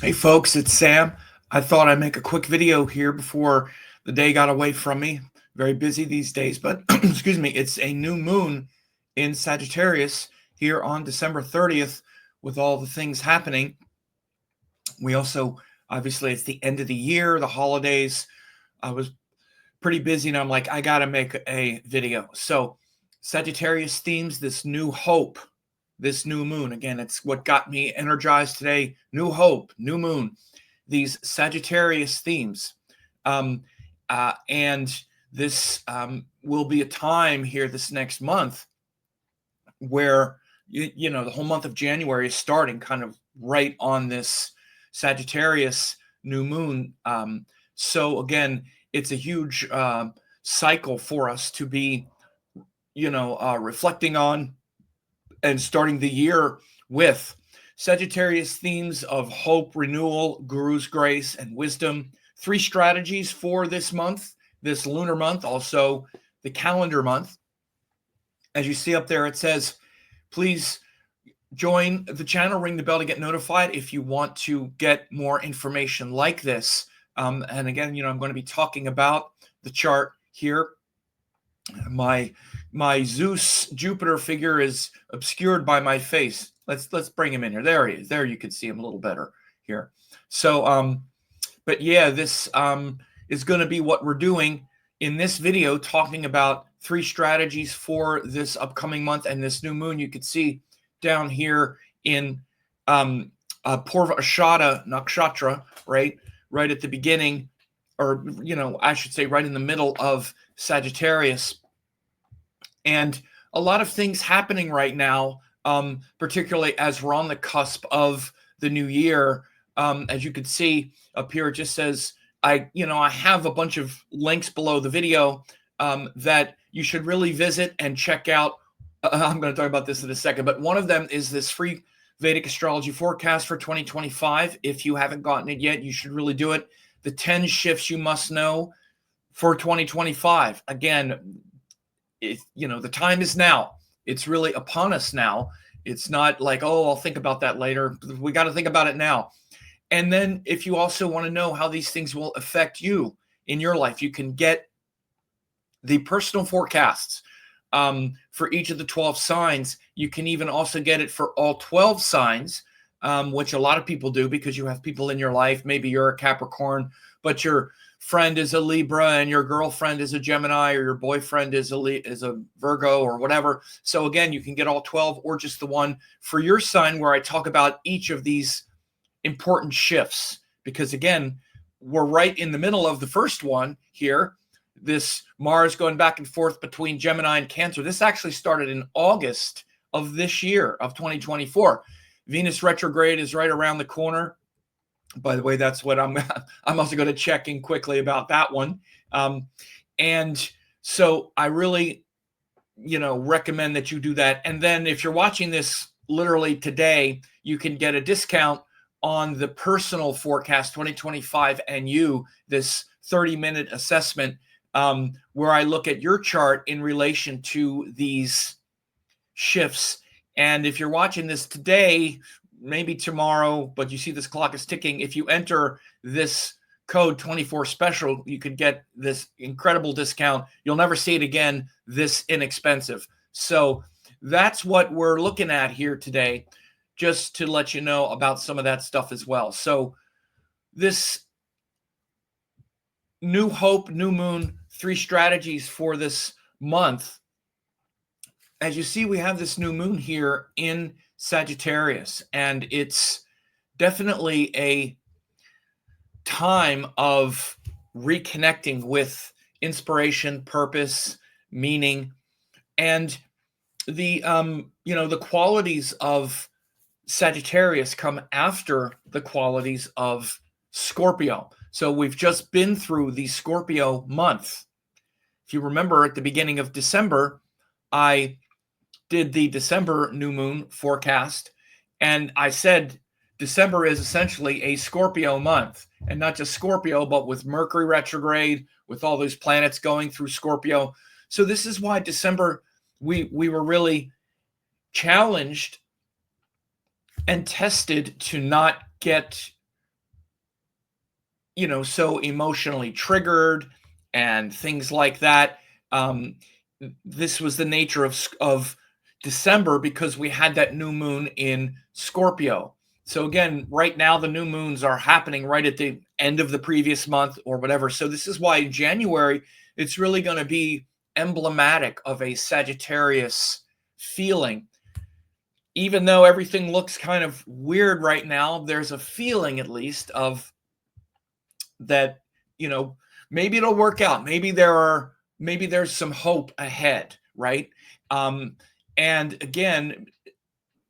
Hey folks, it's Sam. I thought I'd make a quick video here before the day got away from me. Very busy these days, but excuse me, it's a new moon in Sagittarius here on December 30th with all the things happening. We also, obviously, it's the end of the year, the holidays. I was pretty busy and I'm like, I got to make a video. So, Sagittarius themes, this new hope, this new moon. Again, it's what got me energized today. New hope, new moon, these Sagittarius themes. And this will be a time here this next month where, you know, the whole month of January is starting kind of right on this Sagittarius new moon. So again, it's a huge cycle for us to be, reflecting on and starting the year with. Sagittarius themes of hope, renewal, guru's grace, and wisdom. 3 strategies for this month, this lunar month, also the calendar month. As you see up there, it says, please join the channel, ring the bell to get notified if you want to get more information like this. And again, I'm going to be talking about the chart here. My Zeus Jupiter figure is obscured by my face. Let's bring him in here. There he is. There you can see him a little better here. So, but yeah, this is going to be what we're doing in this video, talking about 3 strategies for this upcoming month and this new moon. You can see down here in Purva Ashada Nakshatra, right at the beginning, or I should say right in the middle of Sagittarius. And a lot of things happening right now, particularly as we're on the cusp of the new year. As you can see up here, it just says, I have a bunch of links below the video that you should really visit and check out. I'm going to talk about this in a second, but one of them is this free Vedic Astrology forecast for 2025. If you haven't gotten it yet, you should really do it. The 10 shifts you must know for 2025. Again, the time is now. It's really upon us now. It's not like, oh, I'll think about that later. We got to think about it now. And then if you also want to know how these things will affect you in your life, you can get the personal forecasts for each of the 12 signs. You can even also get it for all 12 signs, which a lot of people do because you have people in your life. Maybe you're a Capricorn, but your friend is a Libra and your girlfriend is a Gemini, or your boyfriend is a Virgo or whatever. So again, you can get all 12 or just the one for your sign, where I talk about each of these important shifts, because again, we're right in the middle of the first one here. This Mars going back and forth between Gemini and Cancer. This actually started in August of this year, of 2024. Venus retrograde is right around the corner. By the way, that's what I'm also going to check in quickly about that one. And so I really, recommend that you do that. And then if you're watching this literally today, you can get a discount on the personal forecast 2025 and this 30-minute assessment, where I look at your chart in relation to these shifts. And if you're watching this today, maybe tomorrow, but you see this clock is ticking, if you enter this code 24 special, you could get this incredible discount. You'll never see it again this inexpensive. So that's what we're looking at here today, just to let you know about some of that stuff as well. So this new hope, new moon, 3 strategies for this month. As you see, we have this new moon here in Sagittarius, and it's definitely a time of reconnecting with inspiration, purpose, meaning, and the the qualities of Sagittarius come after the qualities of Scorpio. So we've just been through the Scorpio month. If you remember, at the beginning of December, I did the December new moon forecast, and I said December is essentially a Scorpio month, and not just Scorpio, but with Mercury retrograde, with all those planets going through Scorpio. So this is why December, we were really challenged and tested to not get so emotionally triggered and things like that. Um, this was the nature of December because we had that new moon in Scorpio. So again, right now the new moons are happening right at the end of the previous month or whatever. So this is why in January it's really going to be emblematic of a Sagittarius feeling. Even though everything looks kind of weird right now, there's a feeling at least of that, maybe it'll work out. Maybe there's some hope ahead, right? And again,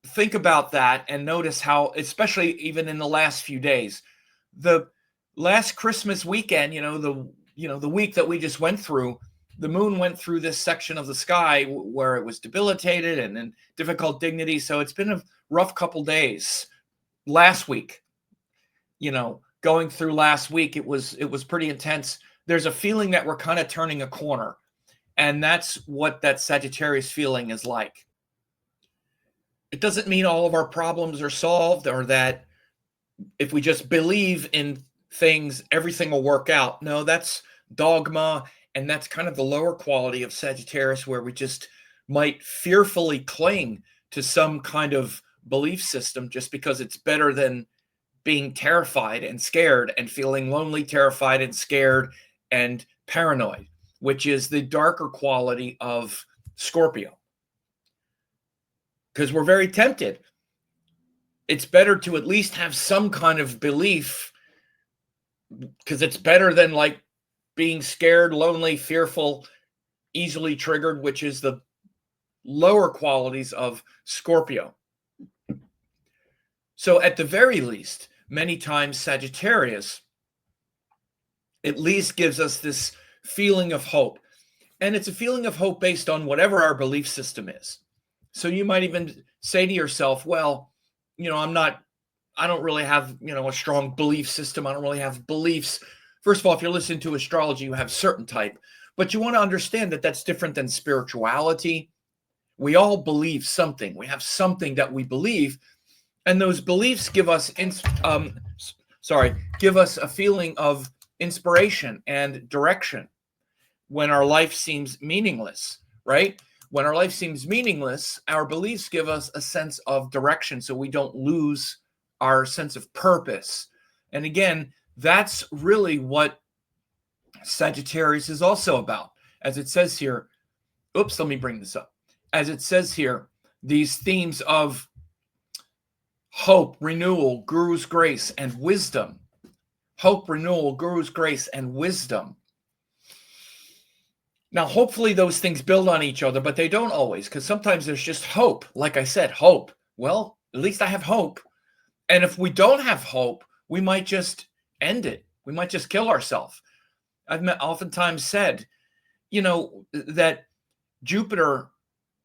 think about that and notice how, especially even in the last few days, the last Christmas weekend, the week that we just went through, the moon went through this section of the sky where it was debilitated and in difficult dignity. So it's been a rough couple days. Last week, going through last week, it was pretty intense. There's a feeling that we're kind of turning a corner, and that's what that Sagittarius feeling is like. It doesn't mean all of our problems are solved or that if we just believe in things, everything will work out. No, that's dogma, and that's kind of the lower quality of Sagittarius, where we just might fearfully cling to some kind of belief system just because it's better than being terrified and scared and feeling lonely, terrified and scared and paranoid, which is the darker quality of Scorpio. Because we're very tempted. It's better to at least have some kind of belief, because it's better than like being scared, lonely, fearful, easily triggered, which is the lower qualities of Scorpio. So at the very least, many times Sagittarius at least gives us this feeling of hope. And it's a feeling of hope based on whatever our belief system is. So you might even say to yourself, well, I don't really have, a strong belief system. I don't really have beliefs. First of all, if you're listening to astrology, you have certain type, but you want to understand that that's different than spirituality. We all believe something. We have something that we believe, and those beliefs give us give us a feeling of inspiration and direction when our life seems meaningless, right? When our life seems meaningless, our beliefs give us a sense of direction so we don't lose our sense of purpose. And again, that's really what Sagittarius is also about. As it says here, let me bring this up. As it says here, these themes of hope, renewal, Guru's grace, and wisdom. Hope, renewal, Guru's grace, and wisdom. Now, hopefully those things build on each other, but they don't always, because sometimes there's just hope. Like I said, hope. Well, at least I have hope. And if we don't have hope, we might just end it. We might just kill ourselves. I've oftentimes said, that Jupiter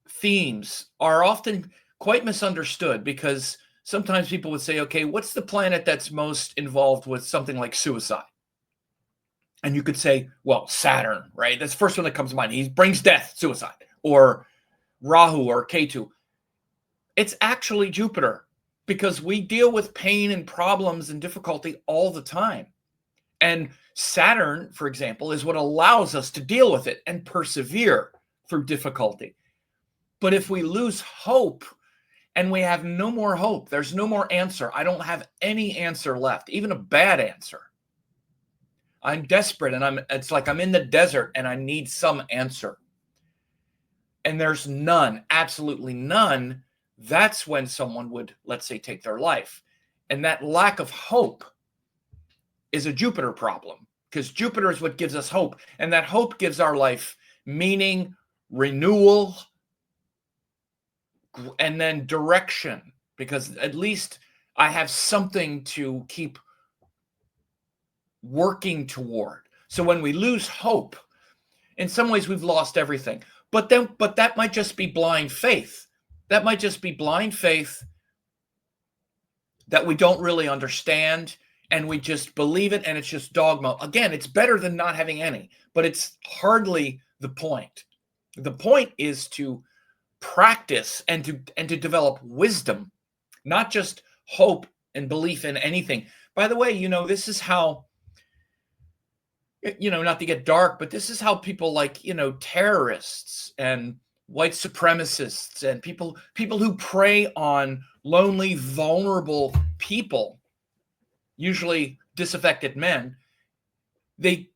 themes are often quite misunderstood, because sometimes people would say, okay, what's the planet that's most involved with something like suicide? And you could say, well, Saturn, right? That's the first one that comes to mind. He brings death, suicide, or Rahu or Ketu. It's actually Jupiter, because we deal with pain and problems and difficulty all the time. And Saturn, for example, is what allows us to deal with it and persevere through difficulty. But if we lose hope and we have no more hope, there's no more answer. I don't have any answer left, even a bad answer. I'm desperate, and it's like I'm in the desert and I need some answer. And there's none, absolutely none. That's when someone would, let's say, take their life. And that lack of hope is a Jupiter problem, because Jupiter is what gives us hope. And that hope gives our life meaning, renewal, and then direction, because at least I have something to keep working toward. So when we lose hope, in some ways we've lost everything. But that might just be blind faith. That might just be blind faith that we don't really understand, and we just believe it, and it's just dogma. Again, it's better than not having any, but it's hardly the point. The point is to practice and to develop wisdom, not just hope and belief in anything. By the way, this is how not to get dark, but this is how people like, terrorists and white supremacists and people who prey on lonely, vulnerable people, usually disaffected men, they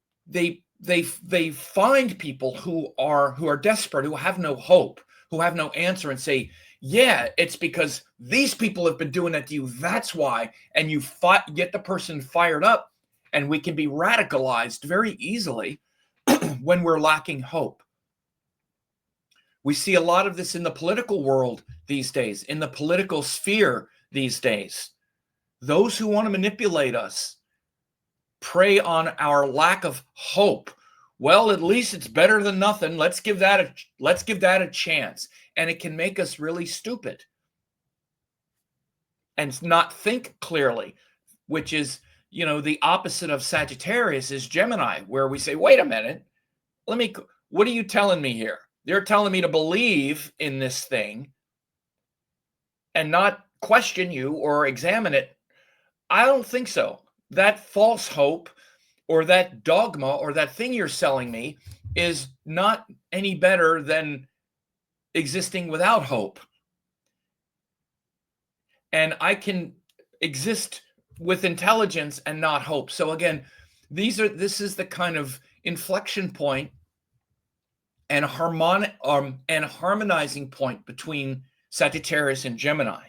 find people who are desperate, who have no hope, who have no answer, and say, yeah, it's because these people have been doing that to you, that's why. And you get the person fired up, and we can be radicalized very easily when we're lacking hope. We see a lot of this in the political world these days, in the political sphere these days. Those who want to manipulate us prey on our lack of hope. Well, at least it's better than nothing. Let's give that a chance. And it can make us really stupid and not think clearly, which is, the opposite of Sagittarius is Gemini, where we say, wait a minute, what are you telling me here? They're telling me to believe in this thing and not question you or examine it. I don't think so. That false hope or that dogma or that thing you're selling me is not any better than existing without hope. And I can exist with intelligence and not hope. So again, this is the kind of inflection point and harmonizing point between Sagittarius and Gemini.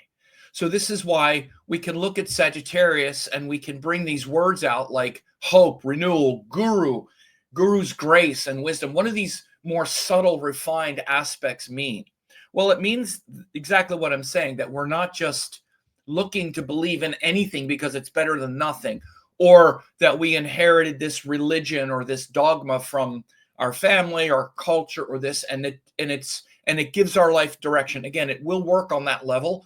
So this is why we can look at Sagittarius and we can bring these words out like hope, renewal, guru's grace and wisdom. What do these more subtle, refined aspects mean? Well, it means exactly what I'm saying, that we're not just looking to believe in anything because it's better than nothing, or that we inherited this religion or this dogma from our family or culture or this, and it gives our life direction. Again, it will work on that level.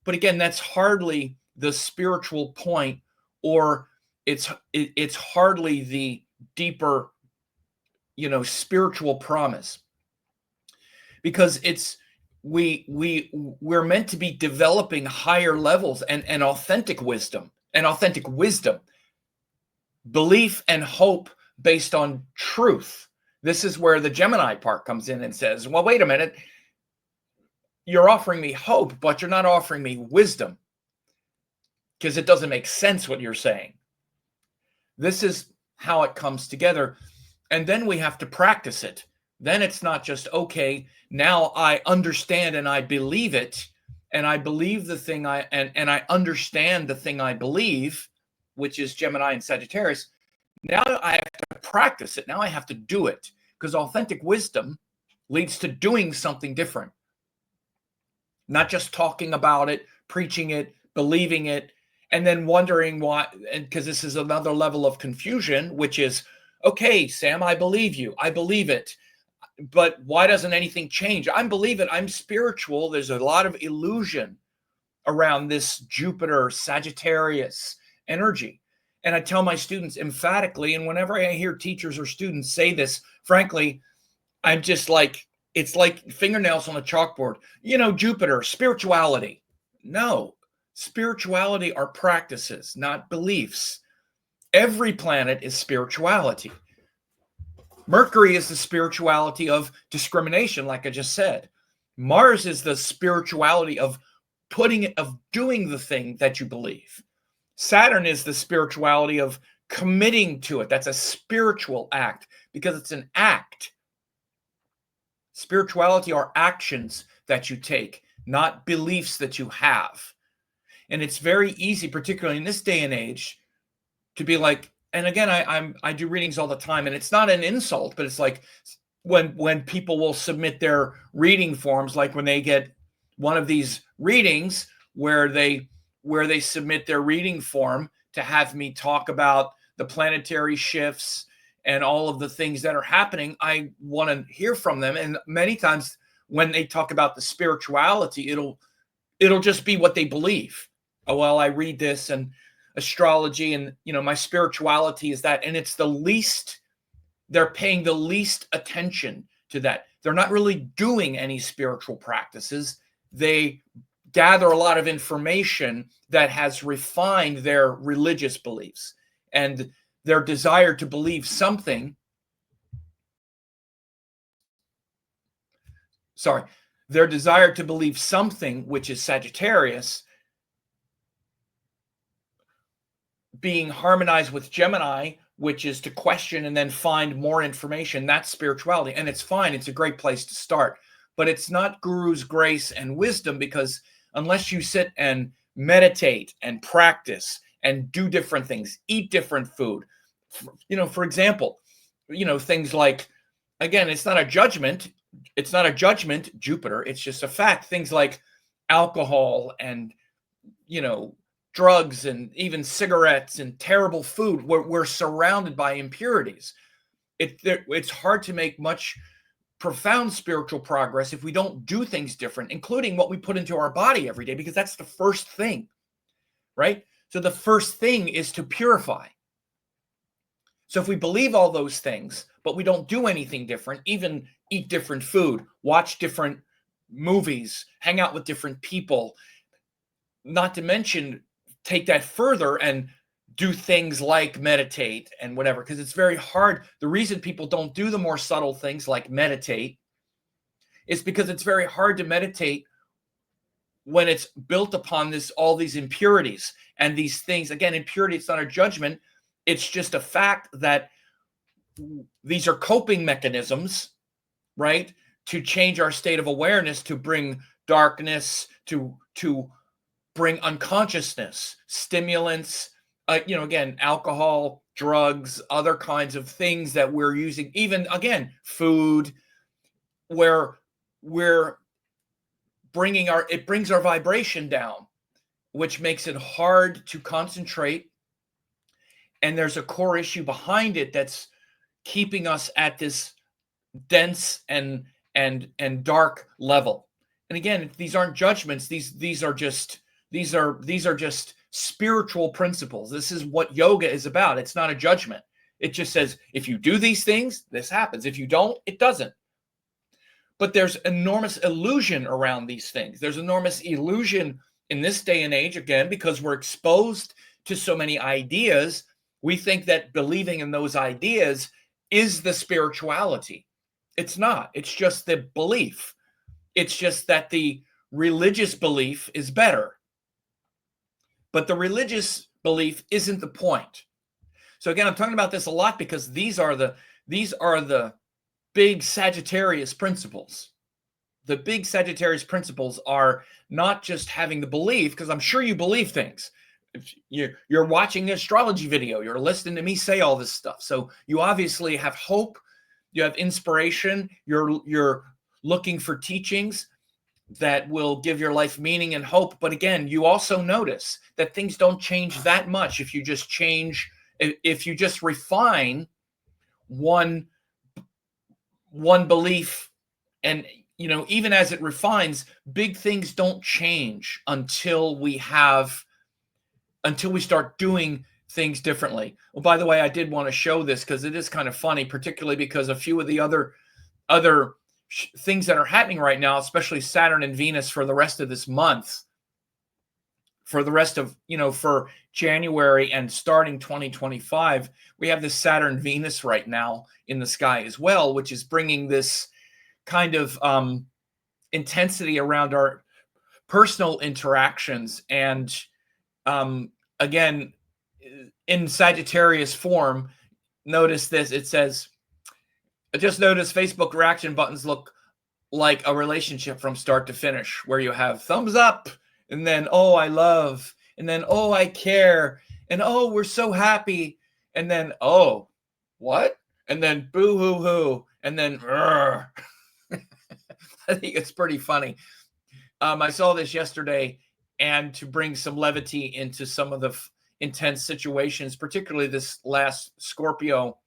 But again, that's hardly the spiritual point, or it's hardly the deeper, spiritual promise, because we're meant to be developing higher levels and authentic wisdom, belief and hope based on truth. This is where the Gemini part comes in and says, well, wait a minute. You're offering me hope, but you're not offering me wisdom, because it doesn't make sense what you're saying. This is how it comes together. And then we have to practice it. Then it's not just, okay, now I understand and I believe it, and I believe the thing and I understand the thing I believe, which is Gemini and Sagittarius. Now I have to practice it. Now I have to do it, because authentic wisdom leads to doing something different. Not just talking about it, preaching it, believing it, and then wondering why, because this is another level of confusion, which is, okay, Sam, I believe you. I believe it. But why doesn't anything change? I believe it. I'm spiritual. There's a lot of illusion around this Jupiter, Sagittarius energy. And I tell my students emphatically, and whenever I hear teachers or students say this, frankly, I'm just like, it's like fingernails on a chalkboard. Jupiter, spirituality. No, spirituality are practices, not beliefs. Every planet is spirituality. Mercury is the spirituality of discrimination, like I just said. Mars is the spirituality of doing the thing that you believe. Saturn is the spirituality of committing to it. That's a spiritual act, because it's an act. Spirituality are actions that you take, not beliefs that you have. And it's very easy, particularly in this day and age, to be like, and again, I do readings all the time, and it's not an insult, but it's like when people will submit their reading forms, like when they get one of these readings where they submit their reading form to have me talk about the planetary shifts and all of the things that are happening, I want to hear from them. And many times when they talk about the spirituality, it'll just be what they believe. Oh, well, I read this and astrology and, my spirituality is that. And it's they're paying the least attention to that. They're not really doing any spiritual practices. They gather a lot of information that has refined their religious beliefs. And their desire to believe something, their desire to believe something, which is Sagittarius, being harmonized with Gemini, which is to question and then find more information. That's spirituality. And it's fine. It's a great place to start. But it's not Guru's grace and wisdom, because unless you sit and meditate and practice and do different things, eat different food, for example, things like, again, it's not a judgment. It's not a judgment, Jupiter. It's just a fact. Things like alcohol and, drugs and even cigarettes and terrible food. We're surrounded by impurities. It's hard to make much profound spiritual progress if we don't do things different, including what we put into our body every day, because that's the first thing, right? So the first thing is to purify. So if we believe all those things, but we don't do anything different, even eat different food, watch different movies, hang out with different people, not to mention take that further and do things like meditate and whatever, because it's very hard. The reason people don't do the more subtle things like meditate is because it's very hard to meditate when it's built upon all these impurities and these things. Again, impurity, it's not a judgment. It's just a fact that these are coping mechanisms, right? To change our state of awareness, to bring darkness, to bring unconsciousness, stimulants, again, alcohol, drugs, other kinds of things that we're using, even, again, food, where we're it brings our vibration down, which makes it hard to concentrate. And there's a core issue behind it that's keeping us at this dense and dark level. And again, these aren't judgments. These are just spiritual principles. This is what yoga is about. It's not a judgment. It just says, if you do these things, this happens. If you don't, it doesn't. But there's enormous illusion around these things. There's enormous illusion in this day and age, again, because we're exposed to so many ideas. We think that believing in those ideas is the spirituality. It's not. It's just the belief. It's just that the religious belief is better. But the religious belief isn't the point. So again, I'm talking about this a lot because these are the big Sagittarius principles. The big Sagittarius principles are not just having the belief, because I'm sure you believe things. You're watching an astrology video, you're listening to me say all this stuff. So you obviously have hope, you have inspiration, you're looking for teachings that will give your life meaning and hope. But again, you also notice that things don't change that much if you just refine one belief. And even as it refines, big things don't change until we start doing things differently. Well, by the way, I did want to show this because it is kind of funny, particularly because a few of the other things that are happening right now, especially Saturn and Venus for the rest of this month, for the rest of, for January and starting 2025, we have this Saturn Venus right now in the sky as well, which is bringing this kind of intensity around our personal interactions. And again, in Sagittarius form, notice this. It says, I just noticed Facebook reaction buttons look like a relationship from start to finish, where you have thumbs up, and then, oh, I love, and then, oh, I care, and oh, we're so happy, and then, oh, what? And then boo hoo hoo, and then I think it's pretty funny. I saw this yesterday, and to bring some levity into some of the intense situations, particularly this last Scorpio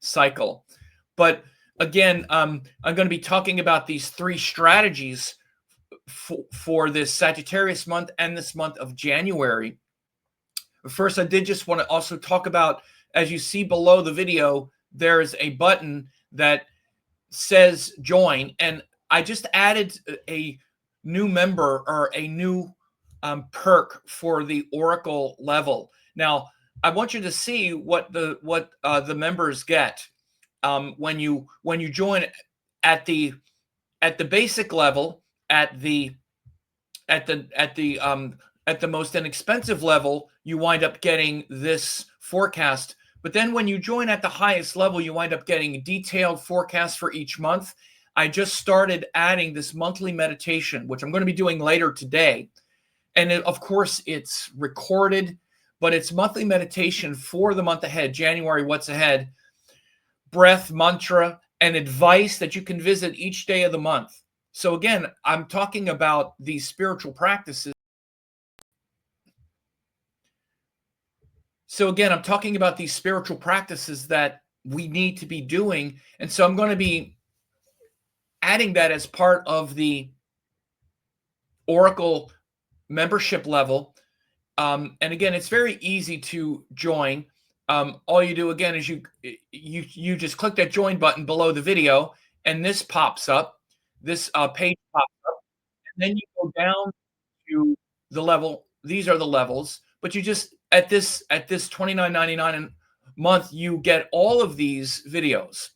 cycle. But again, I'm going to be talking about these three strategies for this Sagittarius month and this month of January. First, I did just want to also talk about, as you see below the video, there is a button that says join. And I just added a new member, or a new perk for the Oracle level. Now, I want you to see what the members get when you join at the basic level, at the most inexpensive level. You wind up getting this forecast, but then when you join at the highest level, you wind up getting detailed forecasts for each month. I just started adding this monthly meditation, which I'm going to be doing later today. And of course, it's recorded, but it's monthly meditation for the month ahead, January, what's ahead, breath, mantra, and advice that you can visit each day of the month. So again, I'm talking about these spiritual practices. That we need to be doing. And so I'm going to be adding that as part of the Oracle membership level. And again, it's very easy to join. All you do again is you just click that join button below the video, and this pops up. This page pops up, and then you go down to the level. These are the levels, but you just at this $29.99 a month, you get all of these videos.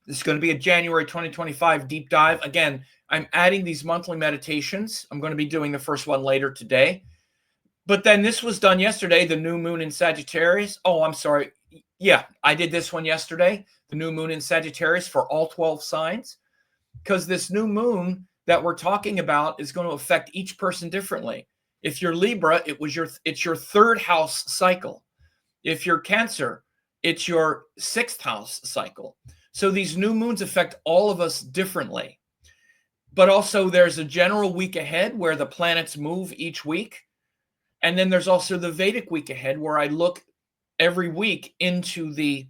This is going to be a January 2025 deep dive. Again, I'm adding these monthly meditations. I'm going to be doing the first one later today. But then this was done yesterday, the new moon in Sagittarius. Oh, I'm sorry. Yeah, I did this one yesterday, the new moon in Sagittarius for all 12 signs, because this new moon that we're talking about is going to affect each person differently. If you're Libra, it's your third house cycle. If you're Cancer, it's your sixth house cycle. So these new moons affect all of us differently. But also there's a general week ahead where the planets move each week. And then there's also the Vedic week ahead where I look every week into the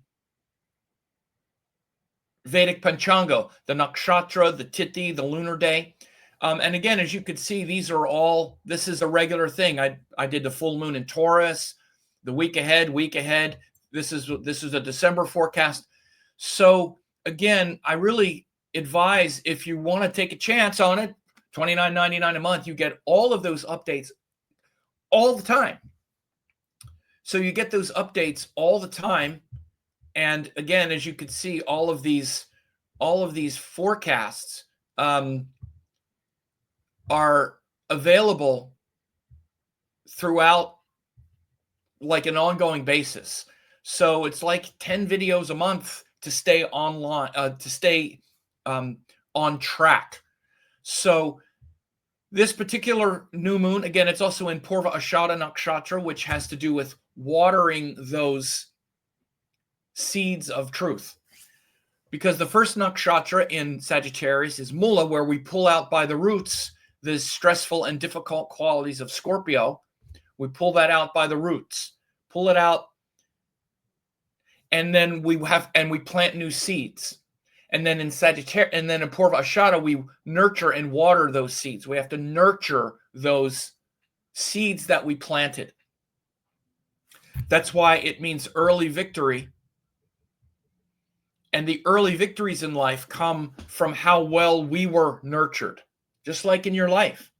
Vedic Panchanga, the nakshatra, the tithi, the lunar day. And again, as you can see, this is a regular thing. I did the full moon in Taurus, the week ahead. This is a December forecast. So again, I really advise, if you want to take a chance on it, $29.99 a month, you get all of those updates all the time. So you get those updates all the time. And again, as you can see, all of these forecasts are available throughout, like, an ongoing basis. So it's like 10 videos a month to stay online, to stay on track. So this particular new moon, again, it's also in Purva Ashada nakshatra, which has to do with watering those seeds of truth. Because the first nakshatra in Sagittarius is Mula, where we pull out by the roots the stressful and difficult qualities of Scorpio. We pull that out by the roots, pull it out, and then we plant new seeds. And then in Sagittarius, and then in Purva Ashada, we nurture and water those seeds. We have to nurture those seeds that we planted. That's why it means early victory. And the early victories in life come from how well we were nurtured. Just like in your life,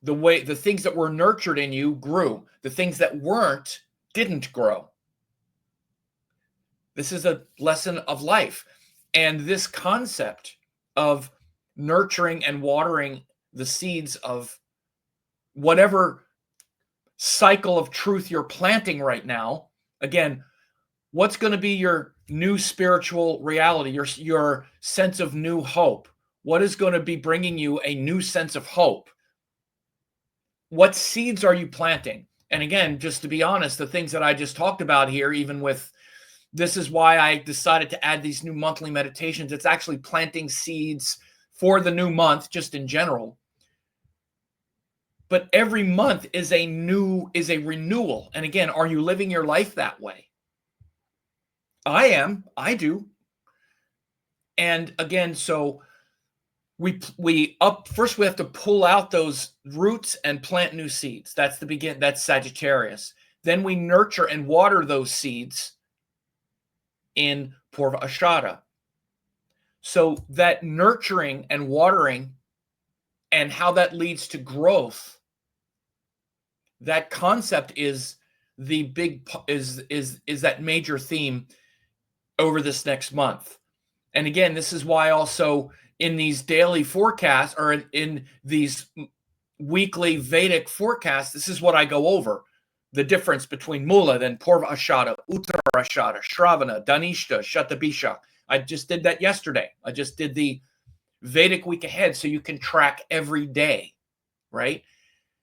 the things that were nurtured in you grew. The things that weren't didn't grow. This is a lesson of life. And this concept of nurturing and watering the seeds of whatever cycle of truth you're planting right now, again, what's going to be your new spiritual reality, your sense of new hope? What is going to be bringing you a new sense of hope? What seeds are you planting? And again, just to be honest, the things that I just talked about here, even with, this is why I decided to add these new monthly meditations. It's actually planting seeds for the new month, just in general. But every month is a renewal. And again, are you living your life that way? I am. I do. And again, so first we have to pull out those roots and plant new seeds. That's the beginning. That's Sagittarius. Then we nurture and water those seeds in Purva Ashada. So that nurturing and watering and how that leads to growth, that concept is the big is that major theme over this next month. And again, this is why also in these daily forecasts or in these weekly Vedic forecasts, this is what I go over. The difference between Mula, then Purva Ashada, Uttara Ashada, Shravana, Dhanishta, Shatabisha. I just did that yesterday. I just did the Vedic week ahead so you can track every day, right?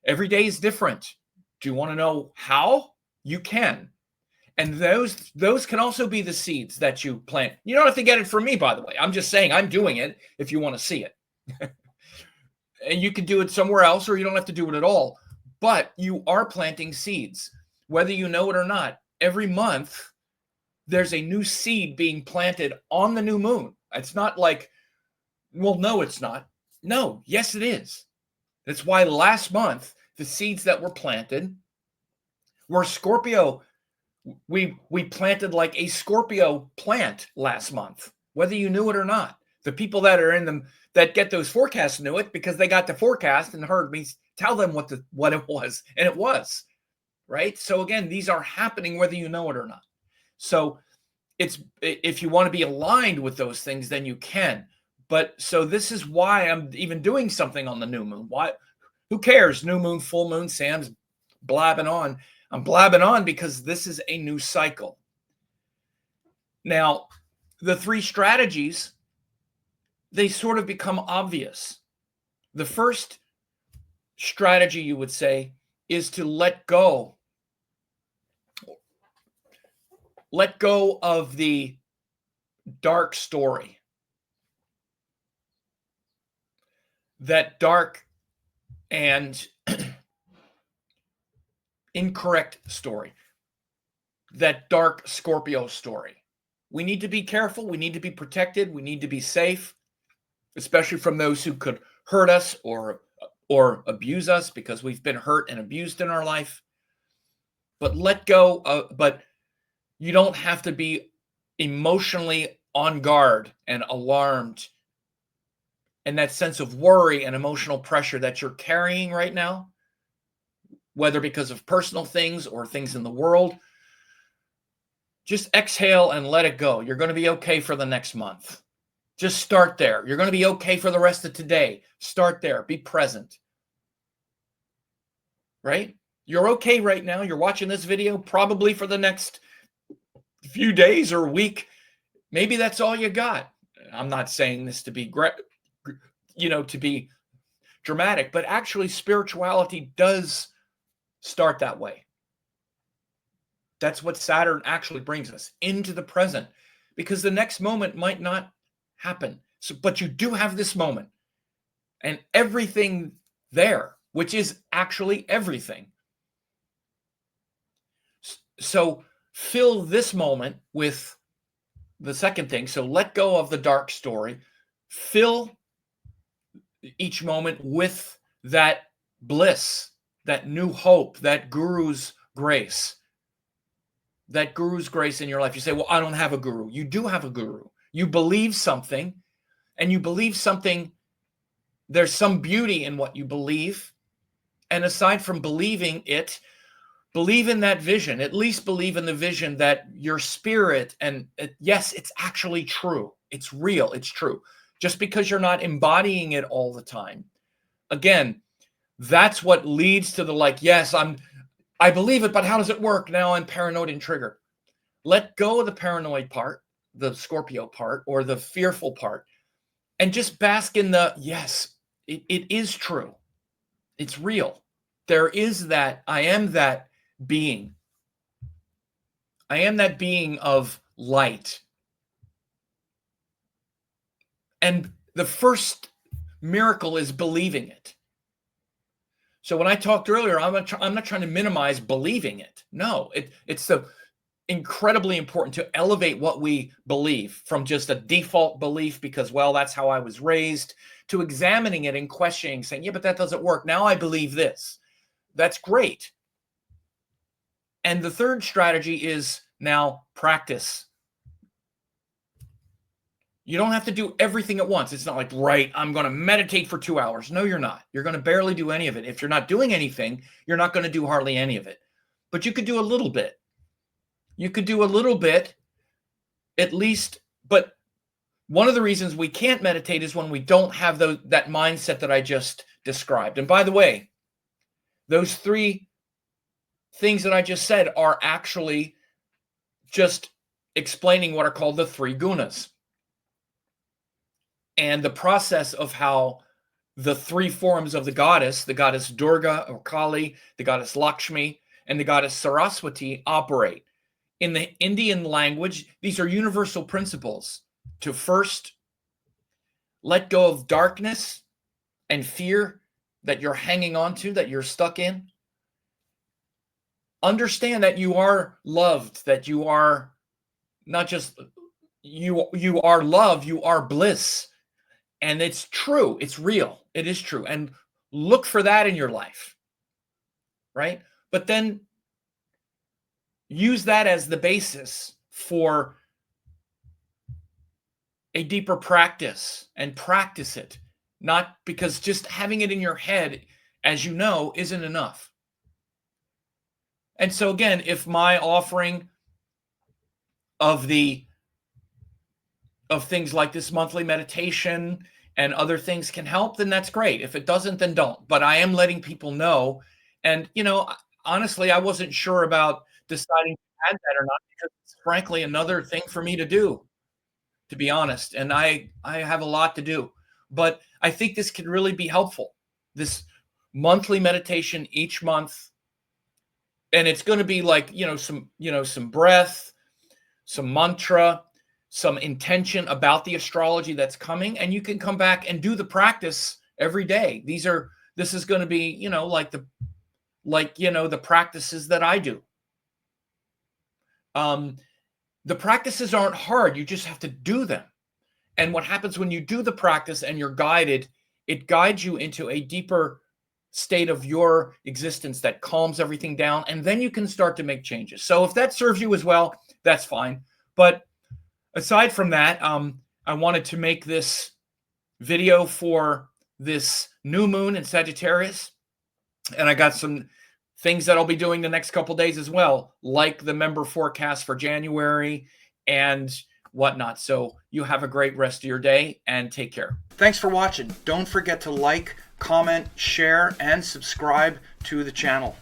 Every day is different. Do you want to know how? You can. And those can also be the seeds that you plant. You don't have to get it from me, by the way. I'm just saying I'm doing it if you want to see it. And you can do it somewhere else, or you don't have to do it at all. But you are planting seeds, whether you know it or not. Every month, there's a new seed being planted on the new moon. It's not like, well, no, it's not. No, yes, it is. That's why last month, the seeds that were planted were Scorpio. We planted like a Scorpio plant last month, whether you knew it or not. The people that are in them that get those forecasts knew it because they got the forecast and heard me tell them what it was, and it was, right? So again, these are happening whether you know it or not. So it's, if you want to be aligned with those things, then you can. But so this is why I'm even doing something on the new moon. Why? Who cares? New moon, full moon, Sam's blabbing on. I'm blabbing on because this is a new cycle. Now, the three strategies, they sort of become obvious. The first strategy, you would say, is to let go. Let go of the dark story. That dark and incorrect story. That dark Scorpio story. We need to be careful. We need to be protected. We need to be safe, especially from those who could hurt us or abuse us, because we've been hurt and abused in our life. But let go. But you don't have to be emotionally on guard and alarmed, and that sense of worry and emotional pressure that you're carrying right now, whether because of personal things or things in the world. Just exhale and let it go. You're going to be okay for the next month. Just start there. You're going to be okay for the rest of today. Start there. Be present. Right? You're okay right now. You're watching this video probably for the next few days or week. Maybe that's all you got. I'm not saying this to be to be dramatic, but actually spirituality does start that way. That's what Saturn actually brings us into the present, because the next moment might not happen. So, but you do have this moment and everything there, which is actually everything. So fill this moment with the second thing. So let go of the dark story. Fill each moment with that bliss, that new hope, that guru's grace. That guru's grace in your life. You say, well, I don't have a guru. You do have a guru. You believe something, and you believe something. There's some beauty in what you believe. And aside from believing it, believe in that vision. At least believe in the vision that your spirit, and yes, it's actually true. It's real. It's true. Just because you're not embodying it all the time. Again, that's what leads to the yes, I believe it, but how does it work? Now I'm paranoid and triggered. Let go of the paranoid part, the Scorpio part, or the fearful part, and just bask in the, yes, it is true. It's real. There is that. I am that being. I am that being of light. And the first miracle is believing it. So when I talked earlier, I'm not trying to minimize believing it. No, it's so incredibly important to elevate what we believe from just a default belief because, well, that's how I was raised, to examining it and questioning, saying, yeah, but that doesn't work. Now I believe this. That's great. And the third strategy is now practice. You don't have to do everything at once. It's not like, right, I'm going to meditate for 2 hours. No, you're not. You're going to barely do any of it. If you're not doing anything, you're not going to do hardly any of it. but you could do a little bit. You could do a little bit, at least. But one of the reasons we can't meditate is when we don't have that mindset that I just described. And by the way, those 3 things that I just said are actually just explaining what are called the 3 gunas. And the process of how the 3 forms of the goddess Durga or Kali, the goddess Lakshmi, and the goddess Saraswati operate. In the Indian language, these are universal principles to first let go of darkness and fear that you're hanging on to, that you're stuck in. Understand that you are loved, that you are not just, you are love, you are bliss. And it's true, it's real, it is true. And look for that in your life, right? But then use that as the basis for a deeper practice, and practice it. Not because just having it in your head, as you know, isn't enough. And so again, if my offering of things like this monthly meditation and other things can help, then that's great. If it doesn't, then don't. But I am letting people know. And, honestly, I wasn't sure about deciding to add that or not, because it's frankly another thing for me to do, to be honest. And I have a lot to do. But I think this could really be helpful. This monthly meditation each month. And it's going to be like, some breath, some mantra, some intention about the astrology that's coming. And you can come back and do the practice every day. This is going to be, the practices that I do. The practices aren't hard. You just have to do them. And what happens when you do the practice and you're guided, it guides you into a deeper state of your existence that calms everything down. And then you can start to make changes. So if that serves you as well, that's fine. But aside from that, I wanted to make this video for this new moon in Sagittarius. And I got some things that I'll be doing the next couple days as well, like the member forecast for January and whatnot. So you have a great rest of your day and take care. Thanks for watching. Don't forget to like, comment, share, and subscribe to the channel.